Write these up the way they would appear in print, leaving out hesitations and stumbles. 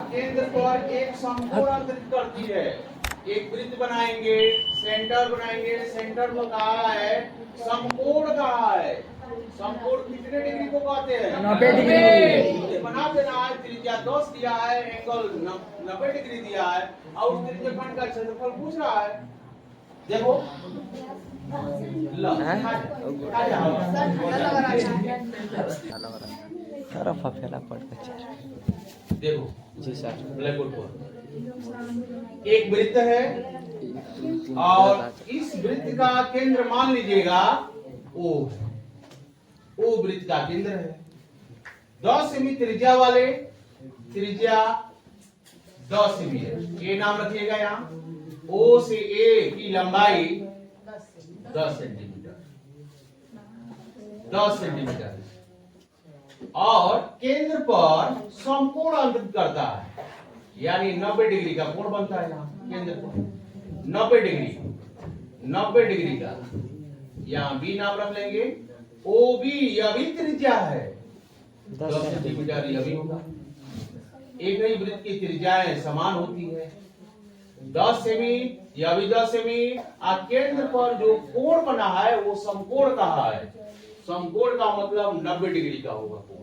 केंद्र पर एक समकोण अंतरित करती है। एक वृत्त बनाएंगे, सेंटर में कहा है समकोण कहा है। समकोण कितने डिग्री को कहते हैं? 90 डिग्री। बना देना है। त्रिज्या 10 दिया है, एंगल 90 डिग्री दिया है और उस त्रिज्यखंड का क्षेत्रफल पूछ रहा है। देखो देखो जी सर। ब्लैक बोर्ड पर एक वृत्त है और इस वृत्त का केंद्र मान लीजिएगा ओ वृत्त का केंद्र है। 10 सेमी त्रिज्या वाले, त्रिज्या 10 सेमी है। ये नाम रखिएगा यहाँ। ओ से ए की लंबाई 10 सेंटीमीटर, 10 सेंटीमीटर और केंद्र पर समकोण अंतरित करता है, यानी 90 डिग्री का कोण बनता है। यहाँ केंद्र पर 90 डिग्री का यहाँ बी नाम रख लेंगे। ओ बी यह भी त्रिज्या है, 10 सेंटीमीटर यह भी होगा। एक ही वृत्त की त्रिज्याएं समान होती है। 10 सेमी यह भी 10 सेमी। केंद्र पर जो कोण बना है वो समकोण कहा है। समकोण का मतलब 90 डिग्री का होगा कोण।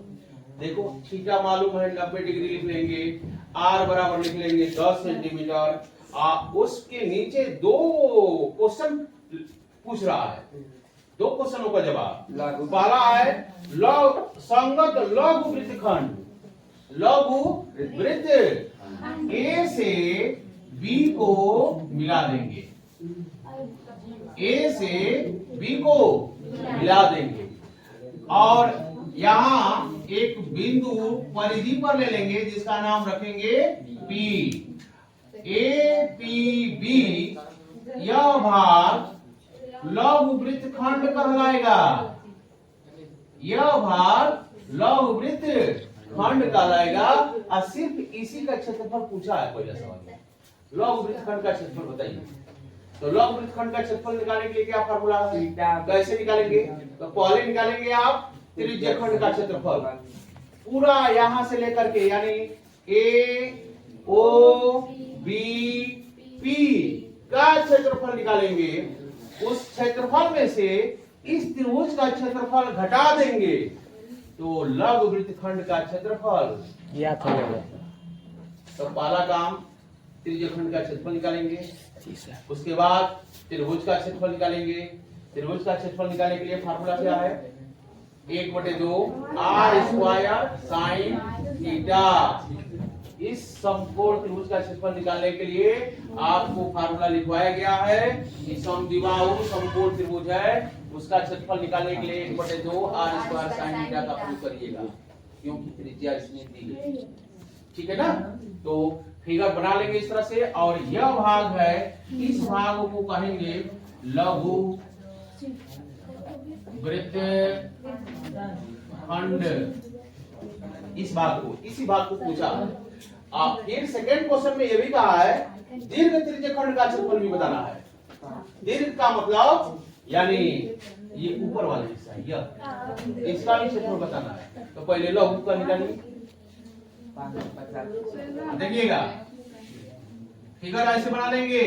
देखो थीटा मालूम है, 90 डिग्री लिख लेंगे। आर बराबर लिख लेंगे 10 सेंटीमीटर। उसके नीचे दो क्वेश्चन पूछ रहा है, दो क्वेश्चनों का जवाब। पहला है संगत लघु वृत्तखंड, लघु वृत्त ए से बी को मिला देंगे, ए से बी को मिला देंगे और यहाँ एक बिंदु परिधि पर ले लेंगे जिसका नाम रखेंगे P। ए पी बी यह भाग लघु वृत्तखंड कहलाएगा। यह भाग लघु वृत्तखंड कहलाएगा और सिर्फ इसी का क्षेत्रफल पूछा है। पहला सवाल में लघु वृत्तखंड का क्षेत्रफल बताइए। तो लघु वृत्तखंड का क्षेत्रफल निकालने के लिए क्या फार्मूला है, कैसे निकालेंगे? तो पहले निकालेंगे आप त्रिज्यखंड का क्षेत्रफल पूरा यहां से लेकर के, यानी ए ओ बी पी का क्षेत्रफल निकालेंगे। उस क्षेत्रफल में से इस त्रिभुज का क्षेत्रफल घटा देंगे तो लघु वृत्तखंड का क्षेत्रफल ज्ञात हो जाएगा। तो पहला काम त्रिज्यखंड का क्षेत्रफल निकालेंगे, उसके बाद त्रिभुज का क्षेत्रफल निकालेंगे। त्रिभुज का क्षेत्रफल निकालने के लिए फार्मूला क्या है? 1/2 आर स्क्वायर साइन थीटा। इस समकोण त्रिभुज का क्षेत्रफल निकालने के लिए आपको फार्मूला लिखवाया गया है कि समद्विबाहु समकोण त्रिभुज है, उसका क्षेत्रफल निकालने के लिए 1/2 आर स्क्वायर साइन थीटा का प्रयोग करिएगा, क्योंकि त्रिज्या इसमें दी है। ठीक है ना? तो फिगर बना लेंगे इस तरह से। और यह भाग है, इस भाग को कहेंगे लघु वृत्तखंड। इस भाग को, इसी भाग को पूछा। फिर सेकंड क्वेश्चन में यह भी कहा है दीर्घ त्रिज्यखंड का क्षेत्रफल भी बताना है। दीर्घ का मतलब यानी ये ऊपर वाला हिस्सा है, यह इसका भी क्षेत्रफल बताना है। तो पहले लघु का निकालिए। देखिएगा फिगर ऐसे बना लेंगे।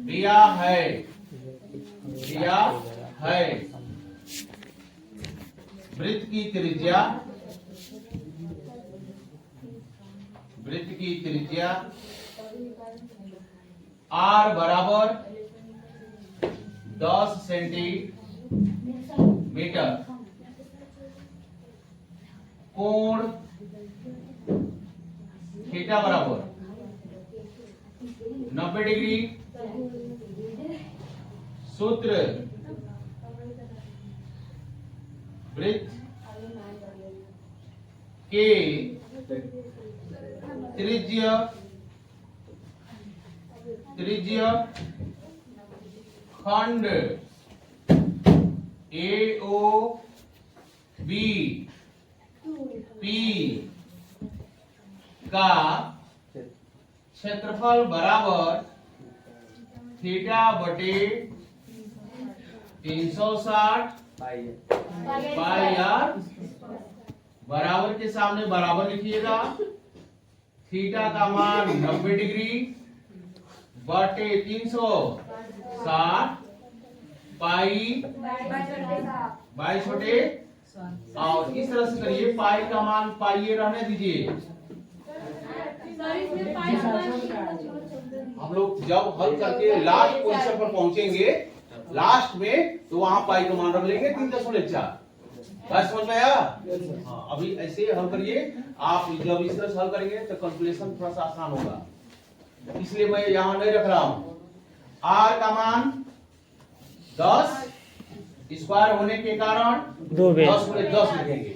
दिया है वृत्त की त्रिज्या, R बराबर 10 सेंटीमीटर। कोण थीटा बराबर 90 डिग्री। सूत्र वृत्त के त्रिज्य खंड ए ओ बी पी का क्षेत्रफल बराबर थीटा बटे 360 पाई आर। बराबर के सामने बराबर लिखिएगा थीटा का मान 90 डिग्री बटे 360 पाई 22 बटे, और इस तरह से करिए, पाई का मान पाइए रहने दीजिए। हम लोग जब हल करके लास्ट पोजीशन पर पहुंचेंगे, लास्ट में, तो वहां पाई का मान रख लेंगे 3.4। बात समझ में आया? हाँ, अभी ऐसे हल करिए। आप जब इस तरह से हल करेंगे तो कैलकुलेशन थोड़ा सा आसान होगा, इसलिए मैं यहां नहीं रख रहा हूं। आर का मान 10 स्क्वायर होने के कारण 10 में 10 लिखेंगे।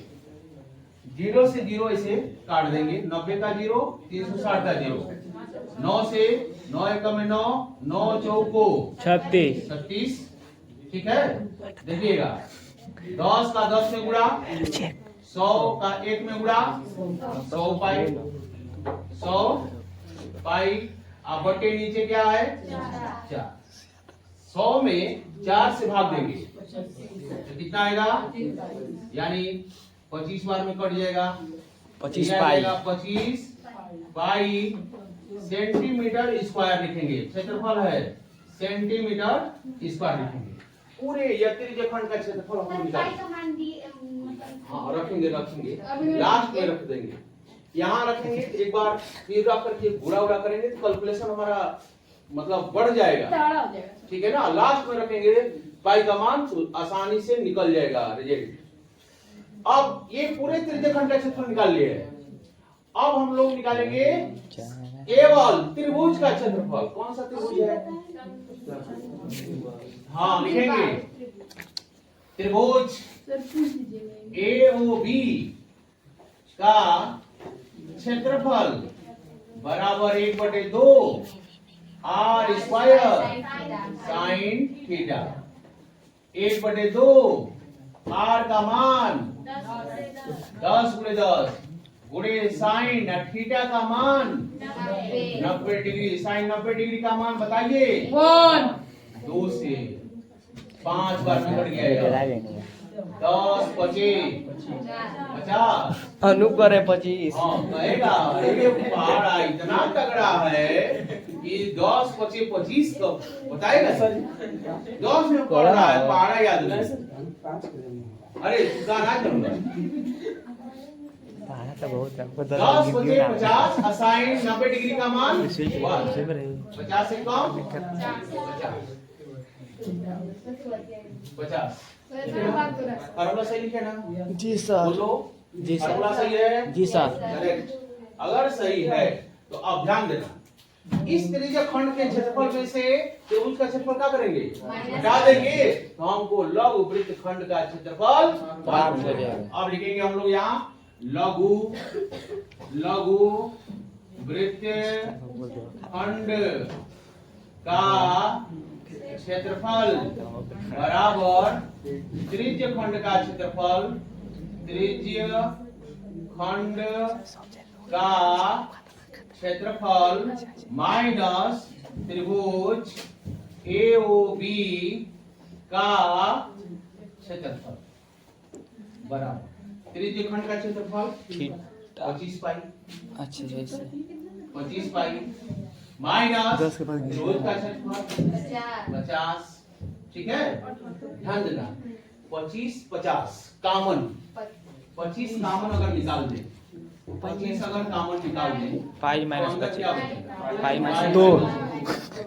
0 से 0 इसे काट देंगे। 90 का 0, 360 का 0, 9 से 9 एकम में 9, 9 चौको 36। ठीक है, देखिएगा 10 का 10 में गुणा, 100 का 1 में गुणा, 100 पाई, 100 पाई। अब बटे नीचे क्या है? 4। 100 में 4 से भाग देंगे तो कितना आएगा? यानी 25 बार में कट जाएगा, 25 पाई, 25 पाई सेंटीमीटर स्क्वायर लिखेंगे। क्षेत्रफल है सेंटीमीटर स्क्वायर लिखेंगे। पूरे यतिरिक्त खंड का क्षेत्रफल हम निकालेंगे। हाँ, रखेंगे लास्ट में रख देंगे, यहाँ रखेंगे। एक बार फिर रख करके गुणा उड़ा करेंगे तो कैलकुलेशन हमारा मतलब बढ़ जाएगा। ठीक है ना? लास्ट में रखेंगे पाई का मान, आसानी से निकल जाएगा रिजल्ट। अब ये पूरे तृतीय खंड का क्षेत्रफल निकाल लिए। अब हम लोग निकालेंगे केवल त्रिभुज का क्षेत्रफल। कौन सा त्रिभुज है? हाँ, लिखेंगे त्रिभुज AOB का क्षेत्रफल बराबर 1/2 R square sine theta. 1/2 R का मान 10 × 10 गुणे साइन थीटा का मान 90 डिग्री। साइन 90 डिग्री का मान बताइए। 2 से 5 बार में कट गया। 10 25 50 अनुपर है 25। हाँ, कहेगा अरे पहाड़ा इतना तगड़ा है कि 10 25 25 तो बताएगा सर। 10 में पढ़ रहा है, पहाड़ा याद नहीं। अरे गाना चलूंगा। 10 25 50 साइन 90 डिग्री का मान 50 से कम 50। फॉर्मूला सही लिखे ना? जी सर। बोलो जी सर। फॉर्मूला सही है? जी सर। करेक्ट। अगर सही है तो आप ध्यान देना, इस त्रिज्य खंड के क्षेत्रफल में से त्रिभुज का क्षेत्रफल क्या करेंगे? हटा देंगे तो हमको लघु वृत्त खंड का क्षेत्रफल प्राप्त हो जाएगा। अब लिखेंगे हम लोग यहाँ लघु वृत्त खंड का क्षेत्रफल बराबर त्रिज्य खंड का क्षेत्रफल, त्रिज्य खंड का क्षेत्रफल माइनस त्रिभुज AOB का क्षेत्रफल बराबर त्रिज्य खंड का क्षेत्रफल 25 पाई। अच्छा, जैसे 25 पाई माइनस त्रिभुज का क्षेत्रफल 50। ठीक है, ध्यान देना। 25 50 कामन, 25 कामन अगर निकाल दे, 25 अगर कामन निकाल दे, पाई माइनस तो अंदर क्या बचेगा? Pi minus 2।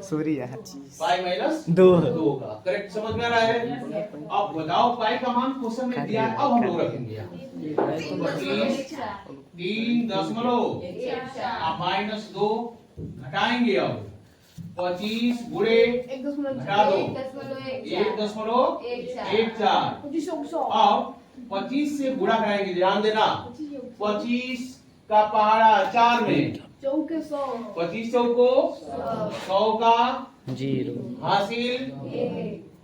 सॉरी यार, पाई माइनस 2 का करेक्ट समझ में आ रहा है? अब बताओ पाई का मान क्वेश्चन में दिया है, अब हम लोग रखेंगे यहाँ 3.1 आप -2 घटाएंगे। अब 25 गुणे घटा दो 1.14। अब 25 से गुणा कराएंगे, ध्यान देना। 25 का पहाड़ा 4 में 25 चौको 100 का 0 हासिल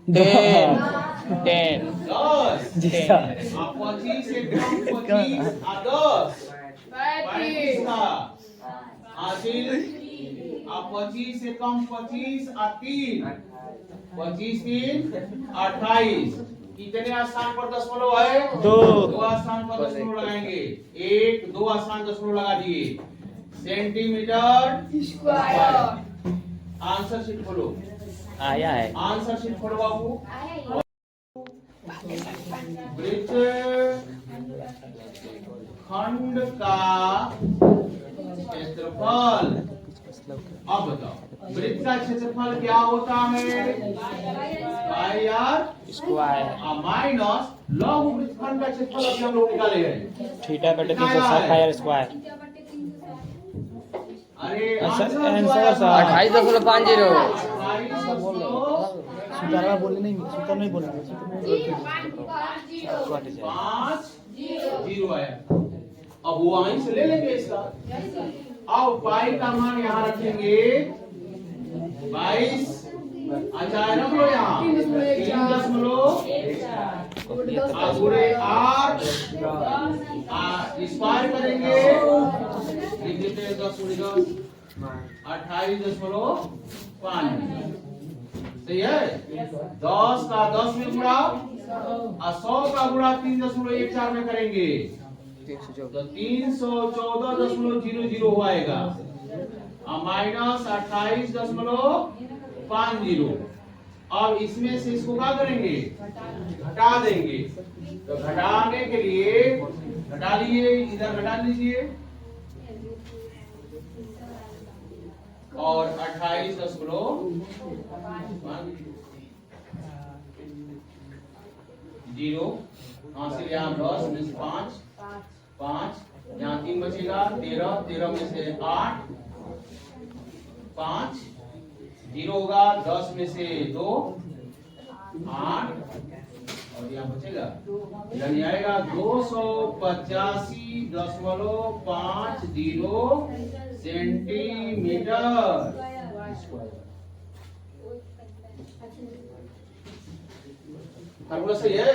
10 10। जी सर। आप 25 से कम 25 आ 10 35 का हासिल। आप 25 से कम 25 आ 3 25 3 28। कितने स्थान पर दशमलव है? 2 स्थान पर दशमलव लगाएंगे। 1 2 स्थान दशमलव लगा दिए। Centimetre square. आंसर शीट खोलो। आया है। आंसर शीट खोलो बाबू। वृत्त खंड का क्षेत्रफल। अब बताओ वृत्त का क्षेत्रफल क्या होता है? पाई आर स्क्वायर माइनस लघु वृत्तखंड का क्षेत्रफल अभी हम लोग निकाले हैं। थीटा बटे 360 पाई आर स्क्वायर। अरे आंसर आंसर सर 28.50। सुतारा बोले नहीं, सुतारा नहीं बोला। 5 0 आया। अब वो वहीं से ले लेंगे इसका। अब पाई का मान यहाँ रखेंगे 22। अच्छा रख लो यहाँ 3.1 गुणे आर स्क्वायर करेंगे। लिख देते हैं 10 गुणे 10 28.5। सही है। 10 का 10 में गुणा और 100 का गुणा 3.14 में करेंगे तो 314.00 हो आएगा माइनस 28.50। अब इसमें से इसको क्या करेंगे? घटा देंगे। तो घटाने के लिए घटा लीजिए, इधर घटा लीजिए और 28.0 हासिल यहाँ 10 में से 5 यहाँ 3 बचेगा 13 में से 8 5 0 होगा 10 में से 2 8 और यहाँ बचेगा यानी आएगा 285.50 सेंटीमीटर। सही है।